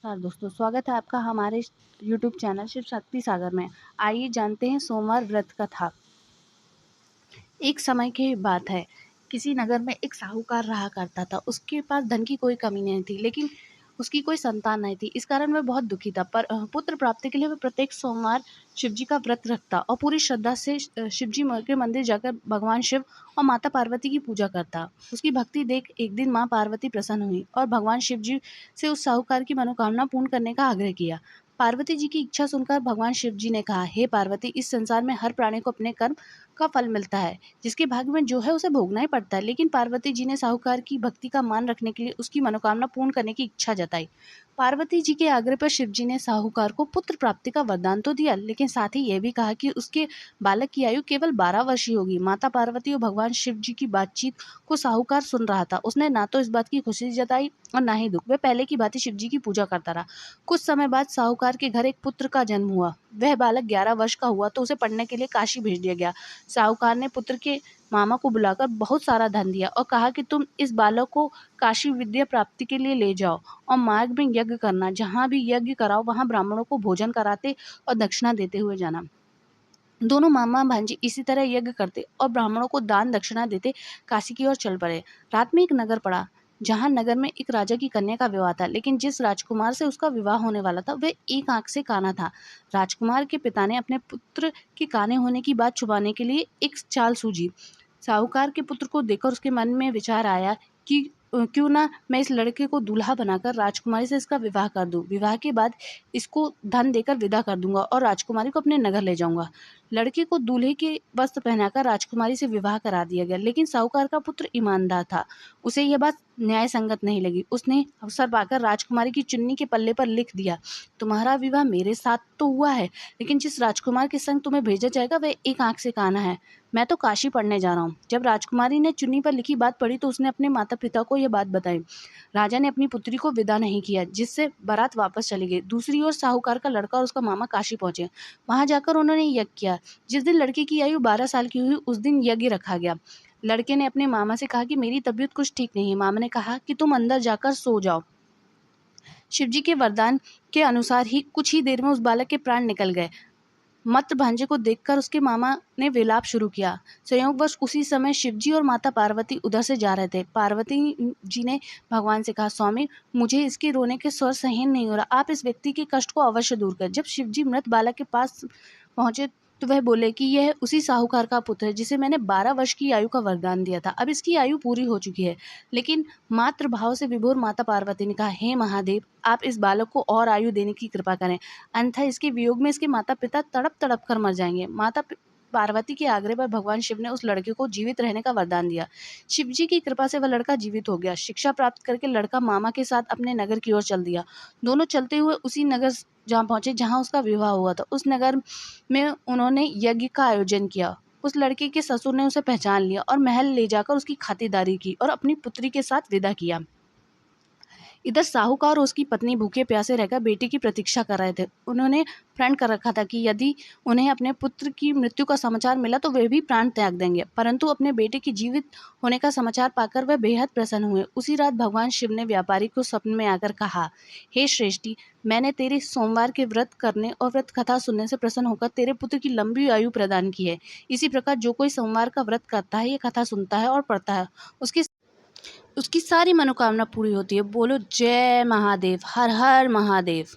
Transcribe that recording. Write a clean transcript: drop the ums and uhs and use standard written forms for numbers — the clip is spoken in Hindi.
नमस्कार दोस्तों, स्वागत है आपका हमारे यूट्यूब चैनल शिव शक्ति सागर में। आइए जानते हैं सोमवार व्रत कथा। एक समय की बात है, किसी नगर में एक साहूकार रहा करता था। उसके पास धन की कोई कमी नहीं थी, लेकिन उसकी कोई संतान नहीं थी। इस कारण वह बहुत दुखी था। पर पुत्र प्राप्ति के लिए वह प्रत्येक सोमवार शिव जी का व्रत रखता और पूरी श्रद्धा से शिव जी के मंदिर जाकर भगवान शिव और माता पार्वती की पूजा करता। उसकी भक्ति देख एक दिन माँ पार्वती प्रसन्न हुई और भगवान शिव जी से उस साहूकार की मनोकामना पूर्ण करने का आग्रह किया। पार्वती जी की इच्छा सुनकर भगवान शिव जी ने कहा, हे पार्वती, इस संसार में हर प्राणी को अपने कर्म का फल मिलता है। जिसके भाग्य में जो है उसे भोगना ही पड़ता है। लेकिन पार्वती जी ने साहूकार की भक्ति का मान रखने के लिए उसकी मनोकामना पूर्ण करने की इच्छा जताई। पार्वती जी के आग्रह पर शिव जी ने साहूकार को पुत्र प्राप्ति का वरदान तो दिया, लेकिन साथ ही यह भी कहा कि उसके बालक की आयु केवल 12 वर्ष ही होगी। माता पार्वती और भगवान शिव जी की बातचीत को साहूकार सुन रहा था। उसने ना तो इस बात की खुशी जताई और ना ही दुख। वह पहले की भांति शिव जी की पूजा करता रहा। कुछ समय बाद साहूकार के घर एक पुत्र का जन्म हुआ। वह बालक 11 वर्ष का हुआ तो उसे पढ़ने के लिए काशी भेज दिया गया। साहूकार ने पुत्र के मामा को बुलाकर बहुत सारा धन दिया और कहा कि तुम इस बालक को काशी विद्या प्राप्ति के लिए ले जाओ और मार्ग में यज्ञ करना। जहाँ भी यज्ञ कराओ वहाँ ब्राह्मणों को भोजन कराते और दक्षिणा देते हुए जाना। दोनों मामा भांजी इसी तरह यज्ञ करते और ब्राह्मणों को दान दक्षिणा देते काशी की ओर चल पड़े। रात में एक नगर पड़ा, जहाँ नगर में एक राजा की कन्या का विवाह था। लेकिन जिस राजकुमार से उसका विवाह होने वाला था वह एक आंख से काना था। राजकुमार के पिता ने अपने पुत्र के काने होने की बात छुपाने के लिए एक चाल सूझी। साहूकार के पुत्र को देखकर उसके मन में विचार आया कि क्यों ना मैं इस लड़के को दूल्हा बनाकर राजकुमारी से इसका विवाह कर दूं। विवाह के बाद इसको धन देकर विदा कर दूंगा और राजकुमारी को अपने नगर ले जाऊंगा। लड़के को दूल्हे के वस्त्र पहनाकर राजकुमारी से विवाह करा दिया गया। लेकिन साहूकार का पुत्र ईमानदार था। उसे यह बात न्याय संगत नहीं लगी। उसने अवसर पाकर राजकुमारी की चुन्नी के पल्ले पर लिख दिया, तुम्हारा विवाह मेरे साथ तो हुआ है, लेकिन जिस राजकुमार के संग तुम्हें भेजा जाएगा वह एक आंख से काना है। मैं तो काशी पढ़ने जा रहा हूँ। जब राजकुमारी ने चुन्नी पर लिखी बात पढ़ी तो उसने अपने माता पिता को यह बात बताई। राजा ने अपनी पुत्री को विदा नहीं किया, जिससे बारात वापस चली गई। दूसरी ओर साहूकार का लड़का और उसका मामा काशी पहुंचे। वहां जाकर उन्होंने यज्ञ किया। जिस दिन लड़के की आयु 12 साल की हुई उस दिन यज्ञ रखा गया। लड़के ने अपने मामा से कहा कि मेरी तबीयत कुछ ठीक नहीं है। मामा ने कहा कि तुम अंदर जाकर सो जाओ। शिवजी के वरदान के अनुसार ही कुछ ही देर में उस बालक के प्राण निकल गए। मत्र भांजे को देखकर उसके मामा ने विलाप शुरू किया। संयोगवश उसी समय शिवजी और माता पार्वती उधर से जा रहे थे। पार्वती जी ने भगवान से कहा, स्वामी, मुझे इसके रोने के स्वर सहन नहीं हो रहा। आप इस व्यक्ति के कष्ट को अवश्य दूर करें। जब शिवजी मृत बालक के पास पहुंचे तो वह बोले कि यह उसी साहूकार का पुत्र है जिसे मैंने 12 वर्ष की आयु का वरदान दिया था। अब इसकी आयु पूरी हो चुकी है। लेकिन मातृ भाव से विभोर माता पार्वती ने कहा, हे महादेव, आप इस बालक को और आयु देने की कृपा करें, अन्यथा इसके वियोग में इसके माता पिता तड़प तड़प कर मर जाएंगे। पार्वती के आग्रह पर भगवान शिव ने उस लड़के को जीवित रहने का वरदान दिया। शिव जी की कृपा से वह लड़का जीवित हो गया। शिक्षा प्राप्त करके लड़का मामा के साथ अपने नगर की ओर चल दिया। दोनों चलते हुए उसी नगर जहाँ पहुंचे जहाँ उसका विवाह हुआ था। उस नगर में उन्होंने यज्ञ का आयोजन किया। उस लड़के के ससुर ने उसे पहचान लिया और महल ले जाकर उसकी खातिरदारी की और अपनी पुत्री के साथ विदा किया। इधर साहूकार और उसकी पत्नी भूखे प्यासे रहकर बेटे की प्रतीक्षा कर रहे थे। उन्होंने प्रण कर रखा था कि यदि उन्हें अपने पुत्र की मृत्यु का समाचार मिला तो वे भी प्राण त्याग देंगे। परंतु अपने बेटे की जीवित होने का समाचार पाकर वह बेहद प्रसन्न हुए। उसी रात भगवान शिव ने व्यापारी को स्वप्न में आकर कहा, हे श्रेष्ठी, मैंने तेरे सोमवार के व्रत करने और व्रत कथा सुनने से प्रसन्न होकर तेरे पुत्र की लंबी आयु प्रदान की है। इसी प्रकार जो कोई सोमवार का व्रत करता है, ये कथा सुनता है और पढ़ता है, उसकी उसकी सारी मनोकामना पूरी होती है। बोलो जय महादेव, हर हर महादेव।